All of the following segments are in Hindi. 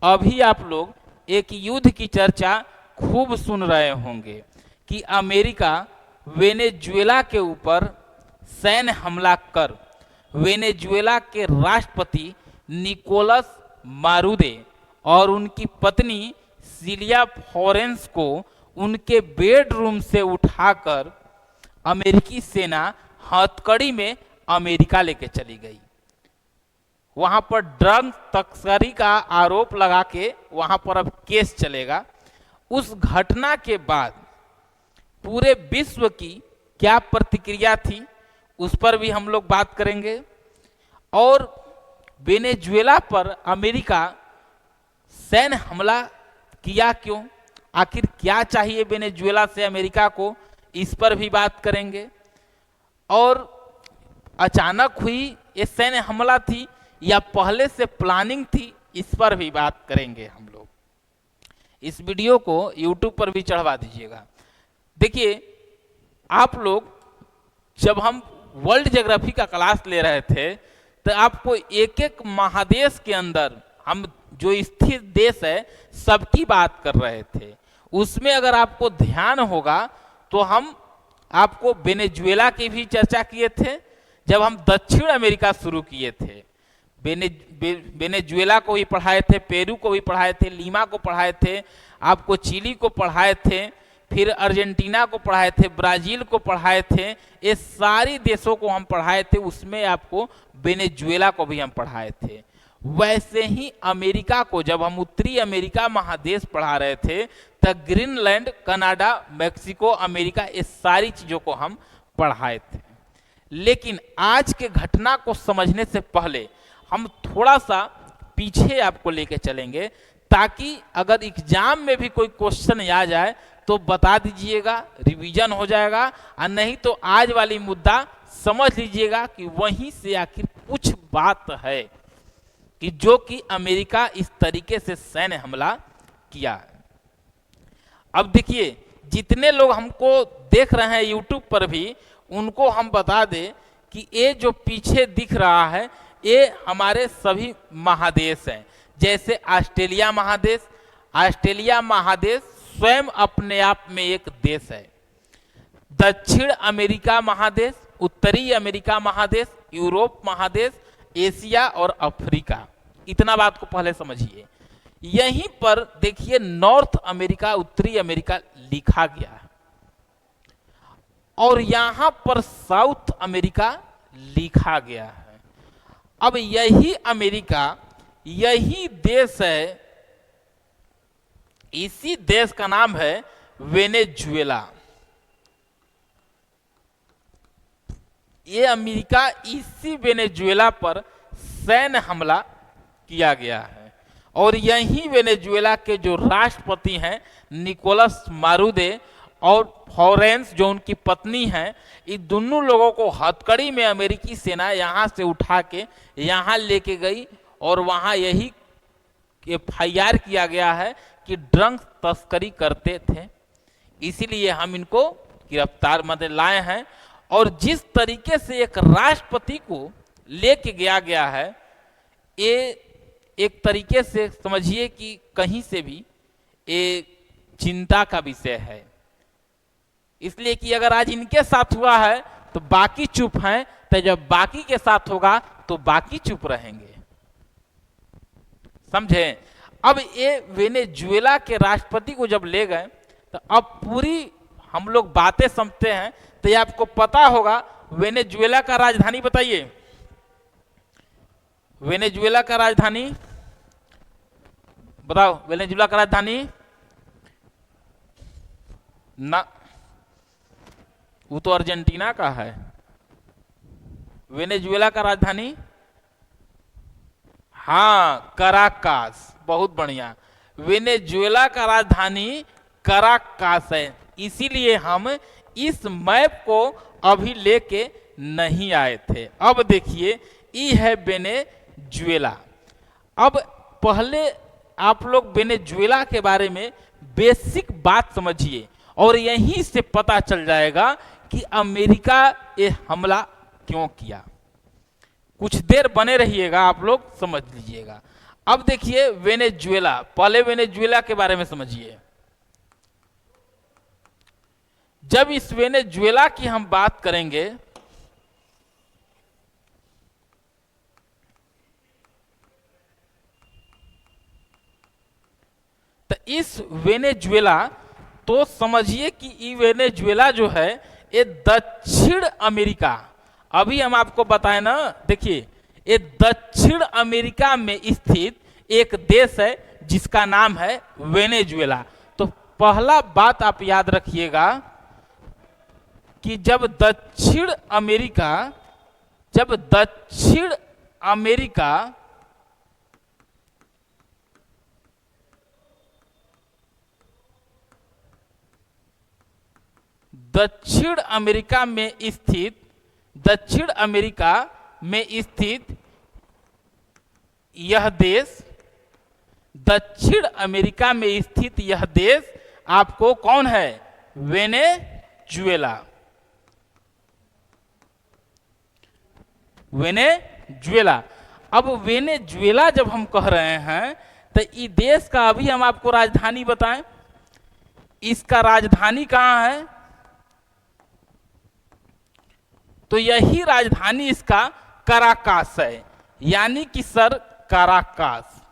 अभी आप लोग एक युद्ध की चर्चा खूब सुन रहे होंगे कि अमेरिका वेनेजुएला के ऊपर सैन्य हमला कर वेनेजुएला के राष्ट्रपति निकोलस मारुदे और उनकी पत्नी सिलिया फ्लोरेंस को उनके बेडरूम से उठाकर अमेरिकी सेना हथकड़ी में अमेरिका लेके चली गई। वहां पर ड्रग तस्करी का आरोप लगा के वहां पर अब केस चलेगा। उस घटना के बाद पूरे विश्व की क्या प्रतिक्रिया थी उस पर भी हम लोग बात करेंगे। और वेनेजुएला पर अमेरिका सैन्य हमला किया क्यों, आखिर क्या चाहिए वेनेजुएला से अमेरिका को, इस पर भी बात करेंगे। और अचानक हुई ये सैन्य हमला थी या पहले से प्लानिंग थी, इस पर भी बात करेंगे हम लोग। इस वीडियो को YouTube पर भी चढ़वा दीजिएगा। देखिए आप लोग, जब हम वर्ल्ड ज्योग्राफी का क्लास ले रहे थे तो आपको एक एक महादेश के अंदर हम जो स्थित देश है सबकी बात कर रहे थे। उसमें अगर आपको ध्यान होगा तो हम आपको वेनेजुएला की भी चर्चा किए थे जब हम दक्षिण अमेरिका शुरू किए थे। वेनेजुएला को भी पढ़ाए थे, पेरू को भी पढ़ाए थे, लीमा को पढ़ाए थे, आपको चिली को पढ़ाए थे, फिर अर्जेंटीना को पढ़ाए थे, ब्राजील को पढ़ाए थे। ये सारी देशों को हम पढ़ाए थे, उसमें आपको वेनेजुएला को भी हम पढ़ाए थे। वैसे ही अमेरिका को जब हम उत्तरी अमेरिका महादेश पढ़ा रहे थे तो ग्रीनलैंड, कनाडा, मेक्सिको, अमेरिका, ये सारी चीजों को हम पढ़ाए थे। लेकिन आज के घटना को समझने से पहले हम थोड़ा सा पीछे आपको लेके चलेंगे ताकि अगर एग्जाम में भी कोई क्वेश्चन आ जाए तो बता दीजिएगा, रिवीजन हो जाएगा। और नहीं तो आज वाली मुद्दा समझ लीजिएगा कि वहीं से आखिर कुछ बात है कि जो कि अमेरिका इस तरीके से सैन्य हमला किया है। अब देखिए जितने लोग हमको देख रहे हैं यूट्यूब पर भी, उनको हम बता दें कि ये जो पीछे दिख रहा है ये हमारे सभी महादेश हैं। जैसे ऑस्ट्रेलिया महादेश, ऑस्ट्रेलिया महादेश स्वयं अपने आप में एक देश है। दक्षिण अमेरिका महादेश, उत्तरी अमेरिका महादेश, यूरोप महादेश, एशिया और अफ्रीका, इतना बात को पहले समझिए। यहीं पर देखिए नॉर्थ अमेरिका, उत्तरी अमेरिका लिखा गया है और यहां पर साउथ अमेरिका लिखा गया है। अब यही अमेरिका, यही देश है, इसी देश का नाम है वेनेजुएला। ये अमेरिका इसी वेनेजुएला पर सैन्य हमला किया गया है और यही वेनेजुएला के जो राष्ट्रपति हैं निकोलस मारुदे और फ्लोरेंस जो उनकी पत्नी हैं, इन दोनों लोगों को हथकड़ी में अमेरिकी सेना यहां से उठा के यहां लेके गई और वहां यही FIR किया गया है कि ड्रग तस्करी करते थे, इसीलिए हम इनको गिरफ्तार में लाए हैं। और जिस तरीके से एक राष्ट्रपति को लेके गया है, ये एक तरीके से समझिए कि कहीं से भी ये चिंता का विषय है। इसलिए कि अगर आज इनके साथ हुआ है तो बाकी चुप हैं, तो जब बाकी के साथ होगा तो बाकी चुप रहेंगे, समझे। अब ये वेनेजुएला के राष्ट्रपति को जब ले गए तो अब पूरी हम लोग बातें समझते हैं। तो ये आपको पता होगा वेनेजुएला का राजधानी बताइए, वेनेजुएला का राजधानी बताओ, वेनेजुएला का राजधानी ना, वो तो अर्जेंटीना का है। वेनेजुएला का राजधानी, हाँ, कराकास, बहुत बढ़िया। वेनेजुएला का राजधानी कराकास है, इसीलिए हम इस मैप को अभी लेके नहीं आए थे। अब देखिए ये है वेनेजुएला। अब पहले आप लोग वेनेजुएला के बारे में बेसिक बात समझिए और यहीं से पता चल जाएगा कि अमेरिका ये हमला क्यों किया। कुछ देर बने रहिएगा, आप लोग समझ लीजिएगा। अब देखिए वेनेजुएला, पहले वेनेजुएला के बारे में समझिए। जब इस वेनेजुएला की हम बात करेंगे तो इस वेनेजुएला, तो समझिए कि ये वेनेजुएला जो है ये दक्षिण अमेरिका, अभी हम आपको बताए ना, देखिए ये दक्षिण अमेरिका में स्थित एक देश है जिसका नाम है वेनेजुएला। तो पहला बात आप याद रखिएगा कि जब दक्षिण अमेरिका दक्षिण अमेरिका में स्थित यह देश, दक्षिण अमेरिका में स्थित यह देश आपको कौन है? वेनेजुएला। वेनेजुएला। अब वेनेजुएला जब हम कह रहे हैं तो इस देश का अभी हम आपको राजधानी बताएं, इसका राजधानी कहां है? तो यही राजधानी इसका काराकास है, यानी कि सर काराकास।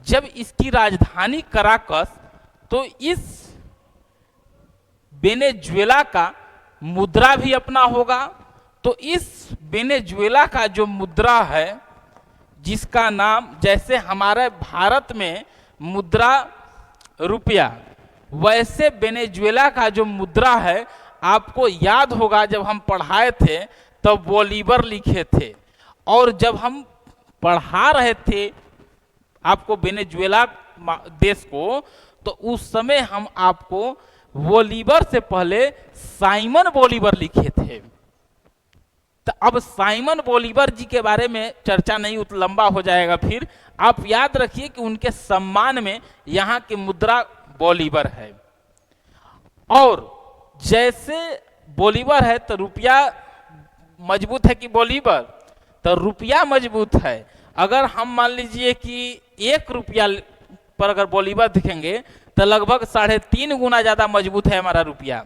जब इसकी राजधानी काराकास, तो इस वेनेजुएला का मुद्रा भी अपना होगा। तो इस वेनेजुएला का जो मुद्रा है, जिसका नाम, जैसे हमारे भारत में मुद्रा रुपया, वैसे वेनेजुएला का जो मुद्रा है, आपको याद होगा जब हम पढ़ाए थे तो बोलीवर लिखे थे, और जब हम पढ़ा रहे थे आपको वेनेजुएला देश को, तो उस समय हम आपको बोलीवर से पहले साइमन बोलीवर लिखे थे। तो अब साइमन बोलीवर जी के बारे में चर्चा नहीं, लंबा हो जाएगा। फिर आप याद रखिए कि उनके सम्मान में यहाँ की मुद्रा बोलीवर है। और जैसे बोलीवर है तो रुपया मजबूत है कि बोलीवर? तो रुपया मजबूत है। अगर हम मान लीजिए कि 1 रुपया पर अगर बोलीवर दिखेंगे तो लगभग 3.5 गुना ज्यादा मजबूत है हमारा रुपया।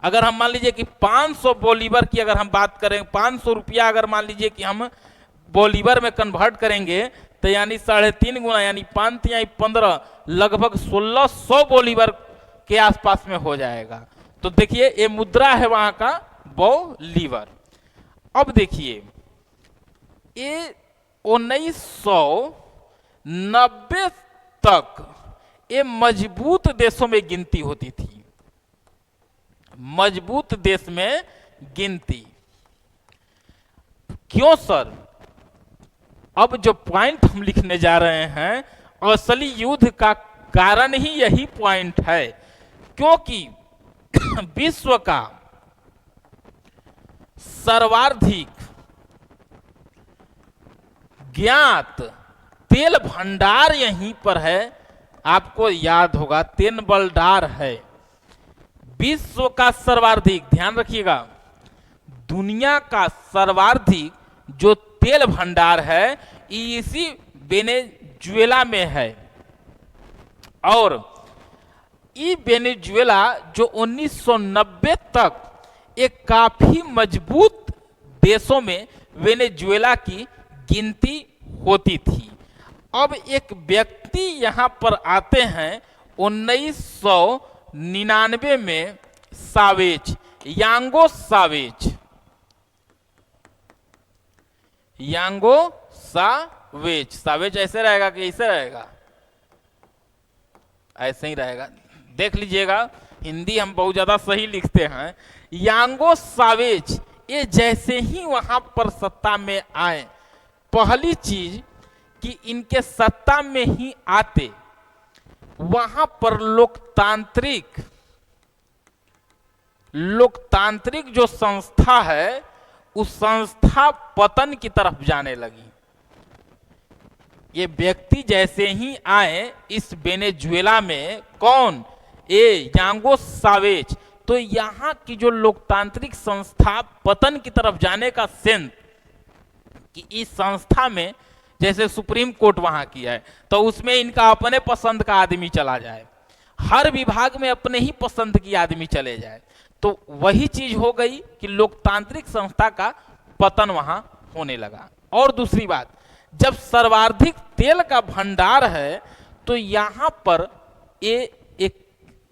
अगर हम मान लीजिए कि 500 बोलीवर की अगर हम बात करें, 500 रुपया अगर मान लीजिए कि हम बोलीवर में कन्वर्ट करेंगे तो यानी 3.5 गुना, यानी 5 या 15, लगभग 1600 बोलीवर के आसपास में हो जाएगा। तो देखिए ये मुद्रा है वहां का बोलीवर। अब देखिए ये 1990 तक ये मजबूत देशों में गिनती होती थी, मजबूत देश में गिनती। क्यों सर? अब जो पॉइंट हम लिखने जा रहे हैं, असली युद्ध का कारण ही यही पॉइंट है, क्योंकि विश्व का सर्वाधिक ज्ञात तेल भंडार यहीं पर है। आपको याद होगा तेल भंडार है विश्व का सर्वाधिक, ध्यान रखिएगा, दुनिया का सर्वाधिक जो तेल भंडार है इसी वेनेजुएला में है। और ये वेनेजुएला जो 1990 तक एक काफी मजबूत देशों में वेनेजुएला की गिनती होती थी। अब एक व्यक्ति यहां पर आते हैं 1999 में, सावेज, यांगो सावेज, यांगो सावेज। सावेज ऐसे रहेगा कि ऐसे रहेगा? ऐसे ही रहेगा, देख लीजिएगा, हिंदी हम बहुत ज्यादा सही लिखते हैं। यांगो सावेज ये जैसे ही वहां पर सत्ता में आए, पहली चीज कि इनके सत्ता में ही आते वहां पर लोकतांत्रिक जो संस्था है उस संस्था पतन की तरफ जाने लगी। ये व्यक्ति जैसे ही आए इस वेनेजुएला में, कौन? ये यांगो सावेज, तो यहाँ की जो लोकतांत्रिक संस्था पतन की तरफ जाने का सेंस कि इस संस्था में जैसे सुप्रीम कोर्ट वहां की है तो उसमें इनका अपने पसंद का आदमी चला जाए, हर विभाग में अपने ही पसंद की आदमी चले जाए, तो वही चीज हो गई कि लोकतांत्रिक संस्था का पतन वहां होने लगा। और दूसरी बात, जब सर्वाधिक तेल का भंडार है तो यहां पर ये एक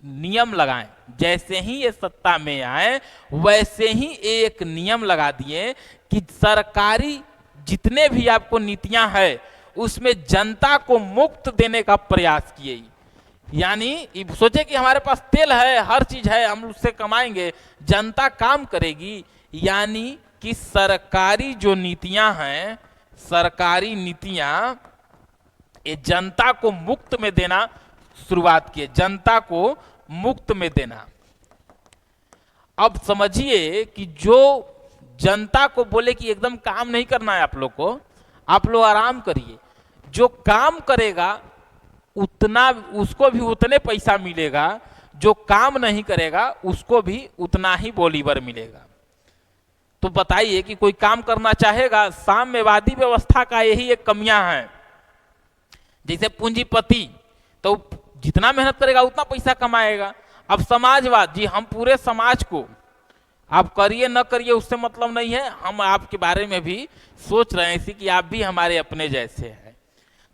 नियम लगाएं, जैसे ही ये सत्ता में आए वैसे ही एक नियम लगा दिए कि सरकारी जितने भी आपको नीतियां हैं उसमें जनता को मुफ्त देने का प्रयास किए। यानी सोचे कि हमारे पास तेल है, हर चीज है, हम उससे कमाएंगे, जनता काम करेगी। यानी कि सरकारी जो नीतियां हैं, सरकारी नीतियां ये जनता को मुफ्त में देना शुरुआत किए, जनता को मुफ्त में देना। अब समझिए कि जो जनता को बोले कि एकदम काम नहीं करना है आप लोग को, आप लोग आराम करिए, जो काम करेगा उतना उसको भी उतने पैसा मिलेगा, जो काम नहीं करेगा उसको भी उतना ही बोलीवर मिलेगा। तो बताइए कि कोई काम करना चाहेगा, साम्यवादी व्यवस्था का यही एक कमियां हैं। जैसे पूंजीपति तो जितना मेहनत करेगा उतना पैसा कमाएगा। अब समाजवाद, जी हम पूरे समाज को, आप करिए न करिए उससे मतलब नहीं है, हम आपके बारे में भी सोच रहे हैं इसी कि आप भी हमारे अपने जैसे हैं।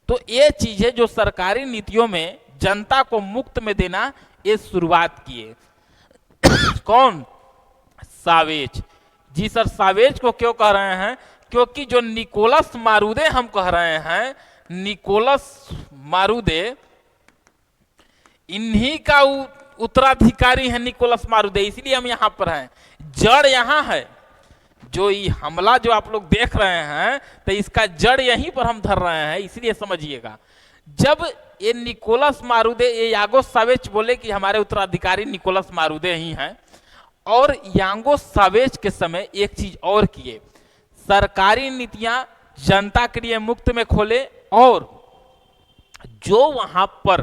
तो ये चीजें जो सरकारी नीतियों में जनता को मुफ्त में देना, ये शुरुआत किए कौन? सावेज जी। सर सावेज को क्यों कह रहे हैं? क्योंकि जो निकोलस मारूदे हम कह रहे हैं, निकोलस मारूदे इन्हीं का उत्तराधिकारी है निकोलस मारूदे, इसलिए हम यहां पर हैं। जड़ यहां है, जो ये हमला जो आप लोग देख रहे हैं तो इसका जड़ यहीं पर हम धर रहे हैं, इसलिए समझिएगा। जब ये निकोलस मारूदे, ये यागो सावेज बोले कि हमारे उत्तराधिकारी निकोलस मारूदे ही हैं, और यांगो सावेज के समय एक चीज और किए, सरकारी नीतियां जनता के लिए मुफ्त में खोले, और जो वहां पर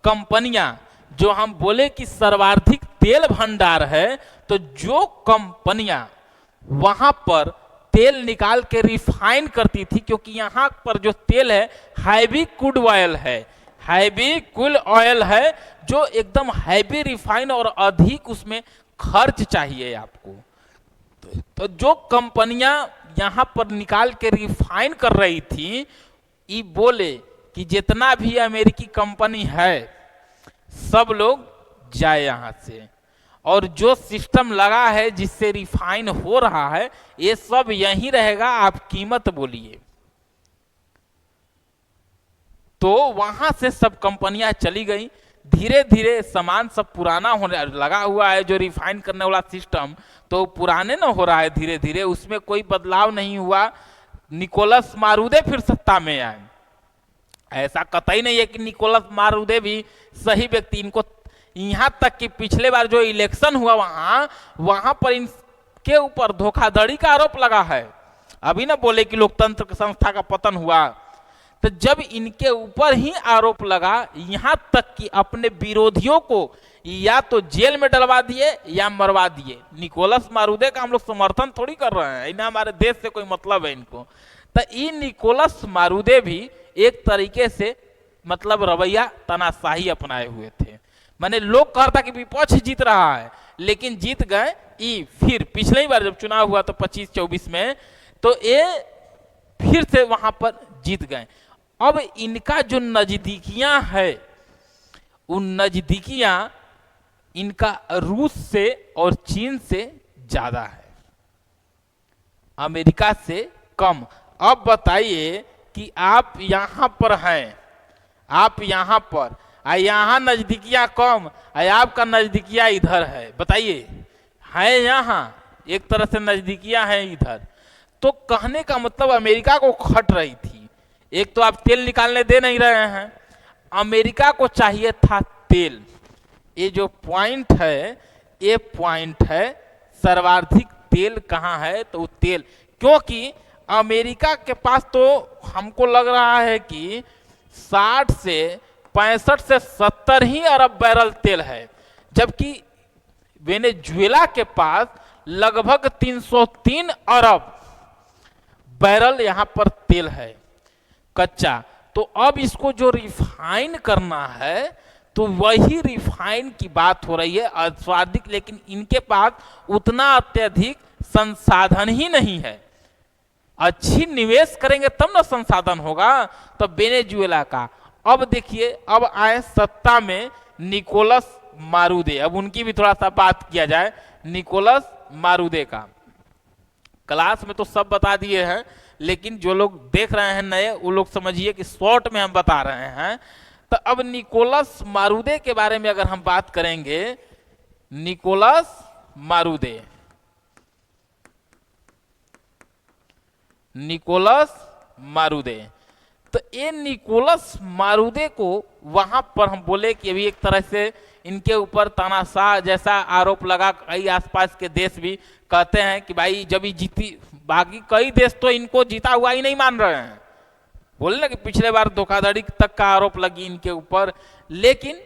कंपनियां, जो हम बोले कि सर्वाधिक तेल भंडार है, तो जो कंपनियां वहां पर तेल निकाल के रिफाइन करती थी, क्योंकि यहां पर जो तेल है हैवी क्रूड ऑयल है, हैवी क्रूड ऑयल है, जो एकदम हैवी रिफाइन और अधिक उसमें खर्च चाहिए आपको। तो जो कंपनियां यहां पर निकाल के रिफाइन कर रही थी, ये बोले कि जितना भी अमेरिकी कंपनी है सब लोग जाए यहां से, और जो सिस्टम लगा है जिससे रिफाइन हो रहा है ये सब यहीं रहेगा, आप कीमत बोलिए। तो वहां से सब कंपनियां चली गई, धीरे धीरे सामान सब पुराना होने लगा हुआ है, जो रिफाइन करने वाला सिस्टम तो पुराने ना हो रहा है धीरे धीरे, उसमें कोई बदलाव नहीं हुआ। निकोलस मारूदे फिर सत्ता में आए। ऐसा कतई नहीं है कि निकोलस मारूदे भी सही व्यक्ति, इनको यहां तक कि पिछले बार जो इलेक्शन हुआ वहां पर इनके ऊपर धोखाधड़ी का आरोप लगा है। अभी ना बोले कि लोकतंत्र संस्था का पतन हुआ, तो जब इनके ऊपर ही आरोप लगा, यहां तक कि अपने विरोधियों को या तो जेल में डलवा दिए या मरवा दिए। निकोलस मारूदे का हम लोग समर्थन थोड़ी कर रहे हैं, इन्हें हमारे देश से कोई मतलब है इनको। तो ये निकोलस मारूदे भी एक तरीके से मतलब रवैया तानाशाही अपनाए हुए थे। मैंने लोग कहा था कि विपक्ष जीत रहा है, लेकिन जीत गए। फिर पिछले ही बार जब चुनाव हुआ तो 25-24 में, तो ये फिर से वहां पर जीत गए। अब इनका जो नजदीकियां है, उन नजदीकियां इनका रूस से और चीन से ज्यादा है, अमेरिका से कम। अब बताइए कि आप यहां पर हैं, आप यहां पर, यहां नजदीकियां कम, आपका नजदीकियां इधर है। बताइए, है यहां एक तरह से नजदीकियां हैं इधर। तो कहने का मतलब अमेरिका को खट रही थी। एक तो आप तेल निकालने दे नहीं रहे हैं, अमेरिका को चाहिए था तेल। ये जो पॉइंट है, ये पॉइंट है सर्वाधिक तेल कहाँ है, तो तेल, क्योंकि अमेरिका के पास तो हमको लग रहा है कि 60 से 65 से 70 ही अरब बैरल तेल है, जबकि वेनेजुएला के पास लगभग 303 अरब बैरल यहाँ पर तेल है कच्चा। तो अब इसको जो रिफाइन करना है तो वही रिफाइन की बात हो रही है, अस्वादिक, लेकिन इनके पास उतना अत्यधिक संसाधन ही नहीं है। अच्छी निवेश करेंगे तब ना संसाधन होगा। तो वेनेजुएला का अब देखिए, अब आए सत्ता में निकोलस मारुदे। अब उनकी भी थोड़ा सा बात किया जाए। निकोलस मारुदे का क्लास में तो सब बता दिए हैं, लेकिन जो लोग देख रहे हैं नए, वो लोग समझिए कि शॉर्ट में हम बता रहे हैं। तो अब निकोलस मारुदे के बारे में अगर हम बात करेंगे, निकोलस मारुदे, निकोलस मारुदे, तो ये निकोलस मारुदे को वहां पर हम बोले कि अभी एक तरह से इनके ऊपर तानाशाह जैसा आरोप लगा। कई आसपास के देश भी कहते हैं कि भाई जब ये जीती, बाकी कई देश तो इनको जीता हुआ ही नहीं मान रहे हैं। बोले ना कि पिछले बार धोखाधड़ी तक का आरोप लगी इनके ऊपर। लेकिन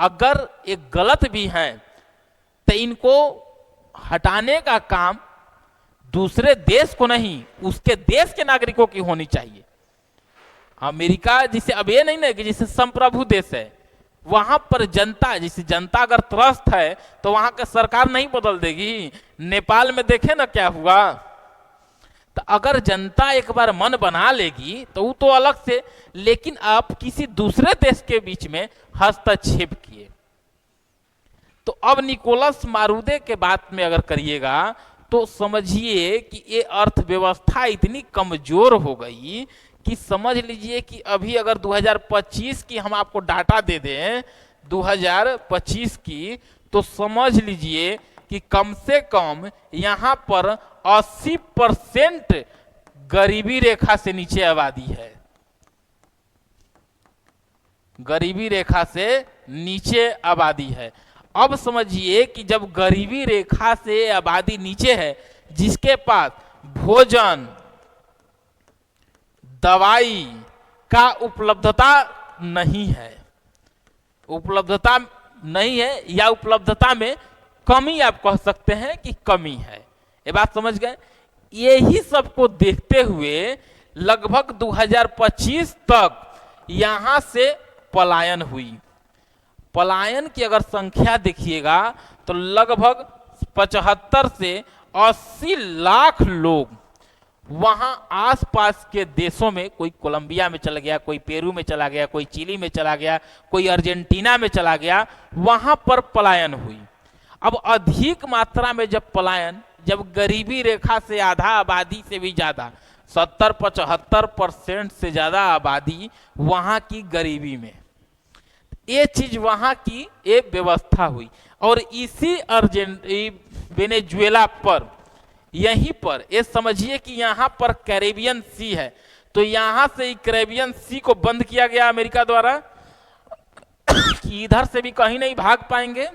अगर एक गलत भी है तो इनको हटाने का काम दूसरे देश को नहीं, उसके देश के नागरिकों की होनी चाहिए। अमेरिका जिसे, अब ये नहीं ना कि जिसे संप्रभु देश है, वहां पर जनता, जिसे जनता अगर त्रस्त है तो वहां का सरकार नहीं बदल देगी। नेपाल में देखे ना क्या हुआ। तो अगर जनता एक बार मन बना लेगी तो वो तो अलग से, लेकिन आप किसी दूसरे देश के बीच में हस्तक्षेप किए। तो अब निकोलस मारुदे के बात में अगर करिएगा तो समझिए कि ये अर्थव्यवस्था इतनी कमजोर हो गई कि समझ लीजिए कि अभी अगर 2025 की हम आपको डाटा दे दें, 2025 की, तो समझ लीजिए कि कम से कम यहां पर 80% गरीबी रेखा से नीचे आबादी है। गरीबी रेखा से नीचे आबादी है। अब समझिए कि जब गरीबी रेखा से आबादी नीचे है, जिसके पास भोजन, दवाई का उपलब्धता नहीं है, उपलब्धता नहीं है या उपलब्धता में कमी, आप कह सकते हैं कि कमी है। ये बात समझ गए। यही सबको देखते हुए लगभग 2025 तक यहां से पलायन हुई। पलायन की अगर संख्या देखिएगा तो लगभग 75 से 80 लाख लोग वहां आसपास के देशों में, कोई कोलंबिया में चला गया, कोई पेरू में चला गया, कोई चिली में चला गया, कोई अर्जेंटीना में चला गया, वहां पर पलायन हुई। अब अधिक मात्रा में जब पलायन, जब गरीबी रेखा से आधा आबादी से भी ज्यादा, 70-75% से ज्यादा आबादी वहां की गरीबी में, ये चीज वहां की एक व्यवस्था हुई। और इसी वेनेजुएला पर, यहीं पर ये समझिए कि यहां पर कैरेबियन सी है, तो यहां से कैरेबियन सी को बंद किया गया अमेरिका द्वारा कि इधर से भी कहीं नहीं भाग पाएंगे,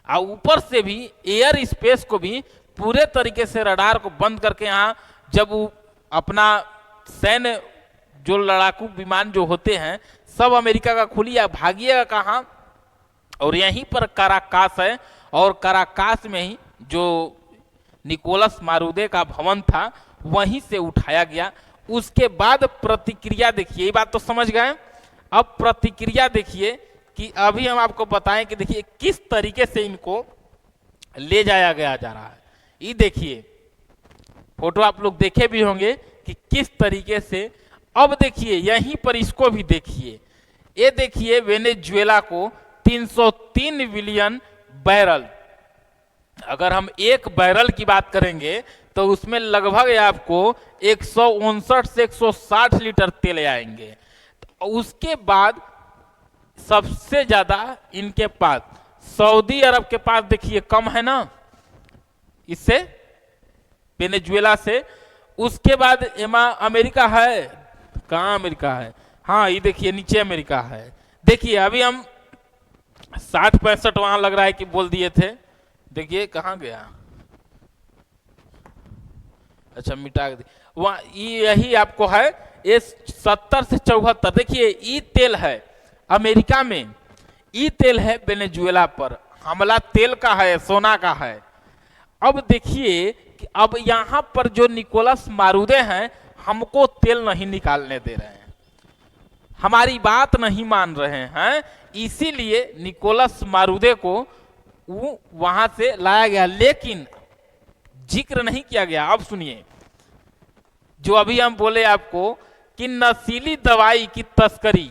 और ऊपर से भी एयर स्पेस को भी पूरे तरीके से रडार को बंद करके, यहाँ जब वो अपना सैन्य जो लड़ाकू विमान जो होते हैं सब अमेरिका का खुलिया, भागिएगा कहाँ। और यहीं पर काराकास है, और काराकास में ही जो निकोलस मारुदे का भवन था वहीं से उठाया गया। उसके बाद प्रतिक्रिया देखिए, ये बात तो समझ गए। अब प्रतिक्रिया देखिए कि अभी हम आपको बताएं कि देखिए किस तरीके से इनको ले जाया गया जा रहा है। ये देखिए फोटो आप लोग देखे भी होंगे कि किस तरीके से। अब देखिए यहीं पर इसको भी देखिए, ये देखिए वेनेजुएला को 303 बिलियन बैरल, अगर हम एक बैरल की बात करेंगे तो उसमें लगभग आपको 159 से 160 लीटर तेल आएंगे। तो उसके बाद सबसे ज्यादा इनके पास सऊदी अरब के पास देखिए कम है ना इससे, वेनेजुएला से। उसके बाद अमेरिका है, कहाँ अमेरिका है, हाँ ये देखिए नीचे अमेरिका है। देखिए अभी हम 60-65 वहां लग रहा है कि बोल दिए थे, देखिए कहाँ गया, अच्छा मिटा के वहां, यही आपको है ये 70 से 74। देखिए ई तेल है अमेरिका में, ई तेल है वेनेजुएला पर, हमला तेल का है, सोना का है। अब देखिए कि अब यहां पर जो निकोलस मारुदे हैं हमको तेल नहीं निकालने दे रहे हैं, हमारी बात नहीं मान रहे हैं, इसीलिए निकोलस मारुदे को वहां से लाया गया। लेकिन जिक्र नहीं किया गया। अब सुनिए, जो अभी हम बोले आपको कि नशीली दवाई की तस्करी,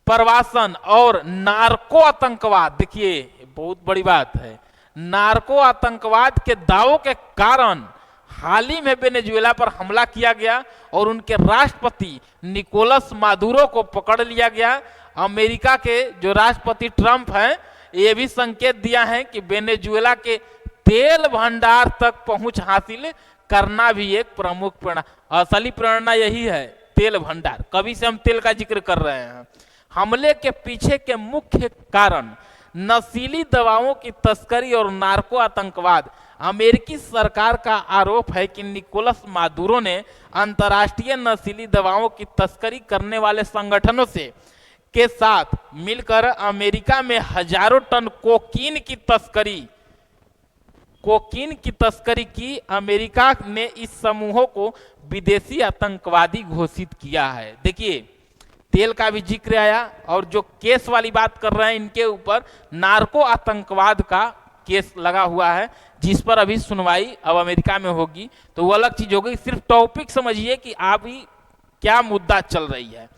प्रवासन और नार्को आतंकवाद, देखिए बहुत बड़ी बात है, नार्को आतंकवाद के दावों के कारण हाल ही में वेनेजुएला पर हमला किया गया और उनके राष्ट्रपति निकोलस मादुरो को पकड़ लिया गया। अमेरिका के जो राष्ट्रपति ट्रंप हैं ये भी संकेत दिया है कि वेनेजुएला के तेल भंडार तक पहुंच हासिल करना भी एक प्रमुख प्रेरणा, असली प्रेरणा यही है, तेल भंडार। कभी से हम तेल का जिक्र कर रहे हैं। हमले के पीछे के मुख्य कारण नशीली दवाओं की तस्करी और नार्को आतंकवाद। अमेरिकी सरकार का आरोप है कि निकोलस मादुरो ने अंतर्राष्ट्रीय नशीली दवाओं की तस्करी करने वाले संगठनों से के साथ मिलकर अमेरिका में हजारों टन कोकीन की तस्करी की। अमेरिका ने इस समूहों को विदेशी आतंकवादी घोषित किया है। देखिए तेल का भी जिक्र आया और जो केस वाली बात कर रहे हैं इनके ऊपर नार्को आतंकवाद का केस लगा हुआ है, जिस पर अभी सुनवाई अब अमेरिका में होगी, तो वो अलग चीज होगी। सिर्फ टॉपिक समझिए कि अभी क्या मुद्दा चल रही है।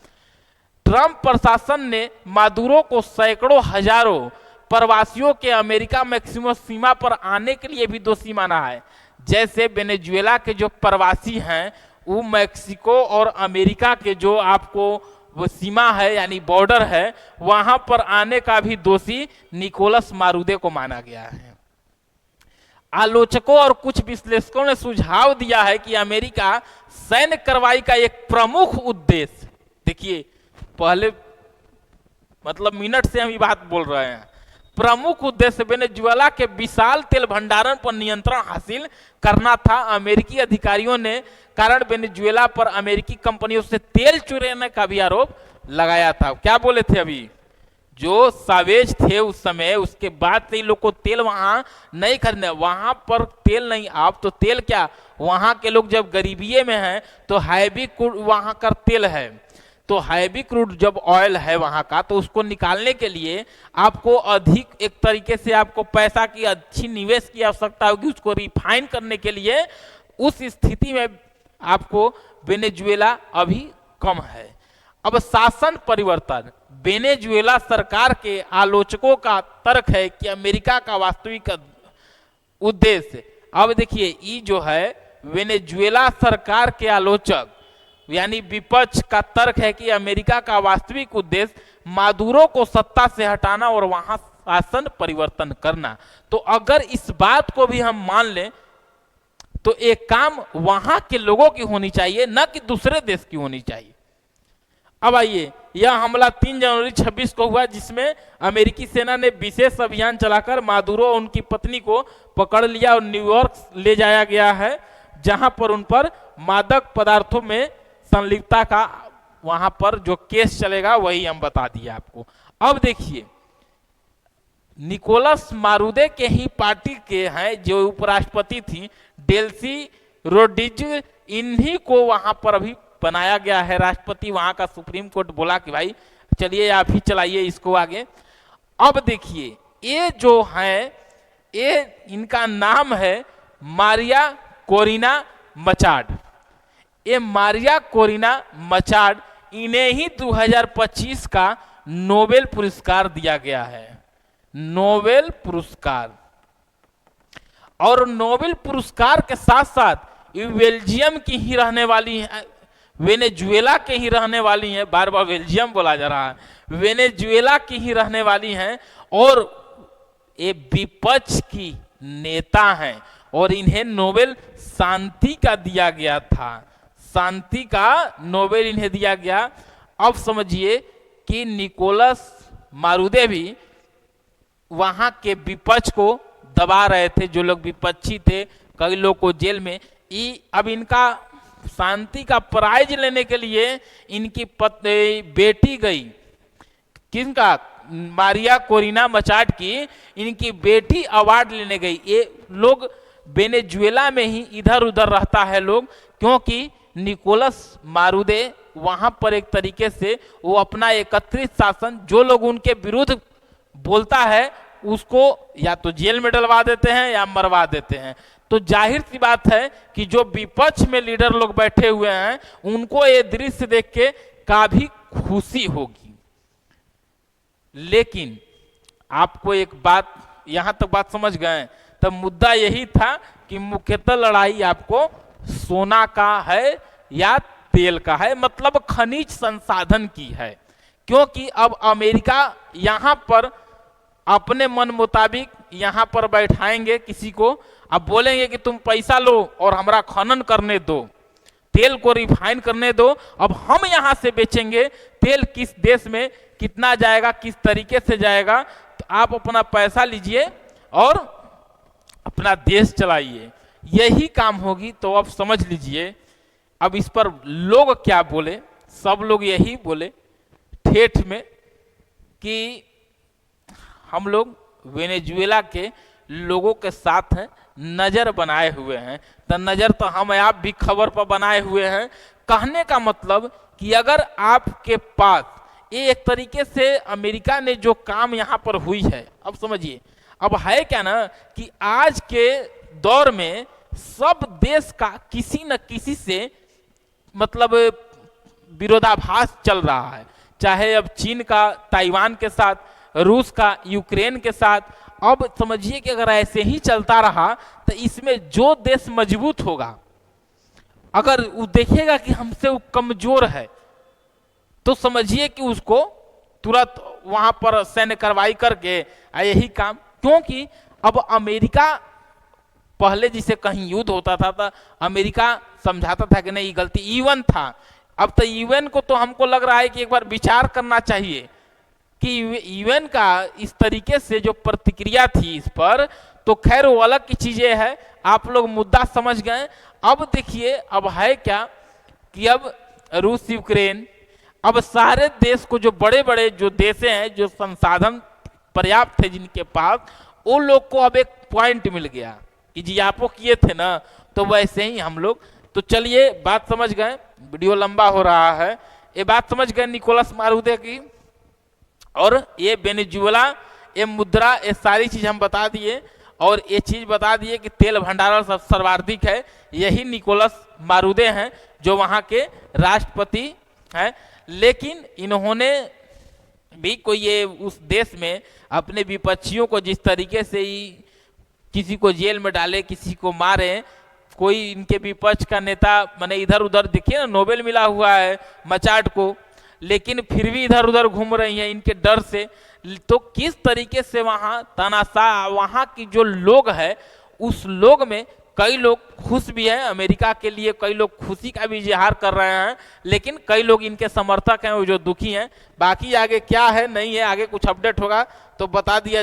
ट्रंप प्रशासन ने मादुरो को सैकड़ों हजारों प्रवासियों के अमेरिका मैक्सिमम सीमा पर आने के लिए भी दोषी माना है। जैसे वेनेजुएला के जो प्रवासी हैं वो मैक्सिको और अमेरिका के जो आपको वो सीमा है यानी बॉर्डर है वहां पर आने का भी दोषी निकोलस मारुदे को माना गया है। आलोचकों और कुछ विश्लेषकों ने सुझाव दिया है कि अमेरिका सैन्य कार्रवाई का एक प्रमुख उद्देश्य, देखिए पहले मतलब मिनट से हम ये बात बोल रहे हैं, प्रमुख उद्देश्य वेनेजुएला के विशाल तेल भंडारण पर नियंत्रण हासिल करना था। अमेरिकी अधिकारियों ने कारण वेनेजुएला पर अमेरिकी कंपनियों से तेल चुराने का भी आरोप लगाया था। क्या बोले थे अभी, जो सावेज थे उस समय, उसके बाद से लोग को तेल वहां नहीं खरीदने, वहां पर तेल नहीं। आप तो तेल क्या, वहां के लोग जब गरीबी में हैं तो हैवी क्रूड वहां का तेल है, तो हैवी क्रूड जब ऑयल है वहां का, तो उसको निकालने के लिए आपको अधिक एक तरीके से आपको पैसा की अच्छी निवेश की आवश्यकता होगी उसको रिफाइन करने के लिए। उस स्थिति में आपको वेनेजुएला अभी कम है। अब शासन परिवर्तन, वेनेजुएला सरकार के आलोचकों का तर्क है कि अमेरिका का वास्तविक उद्देश्य, अब देखिए ये जो है वेनेजुएला सरकार के आलोचक यानी विपक्ष का तर्क है कि अमेरिका का वास्तविक उद्देश्य मादुरो को सत्ता से हटाना और वहां शासन परिवर्तन करना। तो अगर इस बात को भी हम मान लें तो एक काम वहां के लोगों की होनी चाहिए, न कि दूसरे देश की होनी चाहिए। अब आइए, यह हमला 3 जनवरी 26 को हुआ, जिसमें अमेरिकी सेना ने विशेष अभियान चलाकर मादुरो और उनकी पत्नी को पकड़ लिया और न्यूयॉर्क ले जाया गया है, जहां पर उन पर मादक पदार्थों में संलिप्तता का वहां पर जो केस चलेगा वही हम बता दिए आपको। अब देखिए, निकोलस मारुदे के ही पार्टी के हैं जो उपराष्ट्रपति थी डेल्सी रोड्रिग्ज, इन्हीं को वहां पर अभी बनाया गया है राष्ट्रपति। वहां का सुप्रीम कोर्ट बोला कि भाई चलिए आप ही चलाइए इसको आगे। अब देखिए ये जो है ये इनका नाम है मारिया कोरिना मचाड। ये मारिया कोरिना मचाड, इन्हें ही 2025 का नोबेल पुरस्कार दिया गया है, नोबेल पुरस्कार। और नोबेल पुरस्कार के साथ साथ ये बेल्जियम की ही रहने वाली है, वेनेजुएला के ही रहने वाली हैं, बार बार बेल्जियम बोला जा रहा है, वेनेजुएला की ही रहने वाली हैं और ये विपक्ष की नेता हैं और इन्हें नोबेल शांति का दिया गया था, शांति का नोबेल इन्हें दिया गया। अब समझिए कि निकोलस मारुदे भी वहां के विपक्ष को दबा रहे थे, जो लोग विपक्षी थे, कई लोग को जेल में। अब इनका शांति का प्राइज लेने के लिए इनकी बेटी गई, किसका, मारिया कोरिना मचाड की, इनकी बेटी अवार्ड लेने गई। ये लोग वेनेजुएला में ही इधर उधर रहता है लोग, क्योंकि निकोलस मारुदे वहां पर एक तरीके से वो अपना एकत्रित शासन, जो लोग उनके विरुद्ध बोलता है उसको या तो जेल में डलवा देते हैं या मरवा देते हैं। तो जाहिर सी बात है कि जो विपक्ष में लीडर लोग बैठे हुए हैं उनको ये दृश्य देख के काफी खुशी होगी। लेकिन आपको एक बात, यहां तक बात समझ गए? तब मुद्दा यही था कि मुख्यतः लड़ाई आपको सोना का है या तेल का है, मतलब खनिज संसाधन की है। क्योंकि अब अमेरिका यहां पर अपने मन मुताबिक यहां पर बैठाएंगे किसी को, अब बोलेंगे कि तुम पैसा लो और हमारा खनन करने दो, तेल को रिफाइन करने दो, अब हम यहां से बेचेंगे। तेल किस देश में कितना जाएगा, किस तरीके से जाएगा, तो आप अपना पैसा लीजिए और अपना देश चलाइए, यही काम होगी। तो अब समझ लीजिए अब इस पर लोग क्या बोले। सब लोग यही बोले ठेठ में कि हम लोग वेनेजुएला के लोगों के साथ हैं, नजर बनाए हुए हैं। तो नजर तो हम आप भी खबर पर बनाए हुए हैं। कहने का मतलब कि अगर आपके पास ये एक तरीके से अमेरिका ने जो काम यहाँ पर हुई है, अब समझिए, अब है क्या ना कि आज के दौर में सब देश का किसी न किसी से मतलब विरोधाभास चल रहा है। चाहे अब चीन का ताइवान के साथ, रूस का यूक्रेन के साथ। अब समझिए कि अगर ऐसे ही चलता रहा तो इसमें जो देश मजबूत होगा, अगर वो देखेगा कि हमसे वो कमजोर है, तो समझिए कि उसको तुरंत वहां पर सैन्य कार्रवाई करके यही काम। क्योंकि अब अमेरिका पहले जिसे कहीं युद्ध होता था तो अमेरिका समझाता था कि नहीं ये गलती यूएन था। अब तो यूएन को तो हमको लग रहा है कि एक बार विचार करना चाहिए कि यूएन का इस तरीके से जो प्रतिक्रिया थी इस पर, तो खैर वो अलग की चीजें है, आप लोग मुद्दा समझ गए। अब देखिए अब है क्या कि अब रूस यूक्रेन, अब सारे देश को, जो बड़े बड़े जो देश हैं, जो संसाधन पर्याप्त थे जिनके पास, उन लोग को अब एक पॉइंट मिल गया कि जी आपको किए थे ना, तो वैसे ही हम लोग। तो चलिए बात समझ गए, वीडियो लंबा हो रहा है। ये बात समझ गए निकोलस मारुदे की, और ये वेनेजुएला, ये मुद्रा, ये सारी चीज हम बता दिए, और ये चीज बता दिए कि तेल भंडारण सर्वाधिक है, यही निकोलस मारुदे हैं जो वहाँ के राष्ट्रपति हैं। लेकिन इन्होंने भी कोई ये उस देश में अपने विपक्षियों को जिस तरीके से ही किसी को जेल में डाले, किसी को मारे, कोई इनके विपक्ष का नेता माने इधर उधर, देखिए ना नोबेल मिला हुआ है मचाट को, लेकिन फिर भी इधर उधर घूम रही हैं इनके डर से। तो किस तरीके से वहाँ तानाशाह, वहाँ की जो लोग हैं उस लोग में कई लोग खुश भी हैं, अमेरिका के लिए कई लोग खुशी का भी इजहार कर रहे हैं, लेकिन कई लोग इनके समर्थक हैं वो जो दुखी हैं। बाकी आगे क्या है नहीं है, आगे कुछ अपडेट होगा तो बता दिया